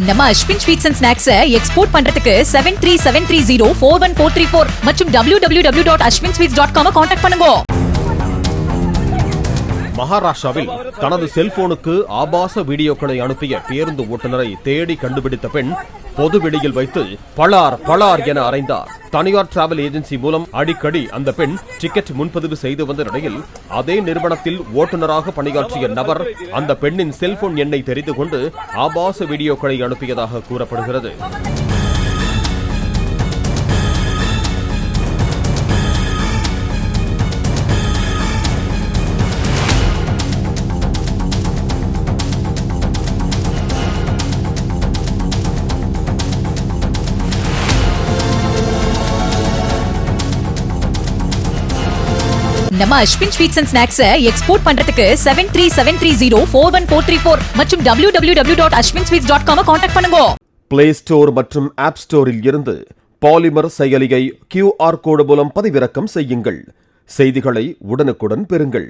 நம்ம Ashwin sweets and snacks export பண்றதுக்கு 7373041434 மற்றும் www.ashwinsweets.com கான்டாக்ட் பண்ணுங்க. மகாராஷ்டிராவில் தனது செல்போனுக்கு ஆபாச வீடியோக்களை அனுப்பிய பேருந்து ஓட்டுநரை தேடி கண்டுபிடித்த பெண் பொதுவெளியில் வைத்து பளார் என அறைந்தார். தனியார் டிராவல் ஏஜென்சி மூலம் அடிக்கடி அந்த பெண் டிக்கெட் முன்பதிவு செய்து வந்த நிலையில் அதே நிறுவனத்தில் ஓட்டுநராக பணியாற்றிய நபர் அந்த பெண்ணின் செல்போன் எண்ணை தெரிந்து கொண்டு ஆபாச வீடியோக்களை அனுப்பியதாக கூறப்படுகிறது. நம்ம Ashwin sweets and snacks export பண்றதுக்கு 7373041434 மற்றும் www.ashwinsweets.com கான்டாக்ட் பண்ணுங்க. பிளே ஸ்டோர் மற்றும் ஆப் ஸ்டோரில் இருந்து பாலிமர் செயலியை QR கோடு மூலம் பதிவிறக்கம் செய்யுங்கள். செய்திகளை உடனுக்குடன் பெறுங்கள்.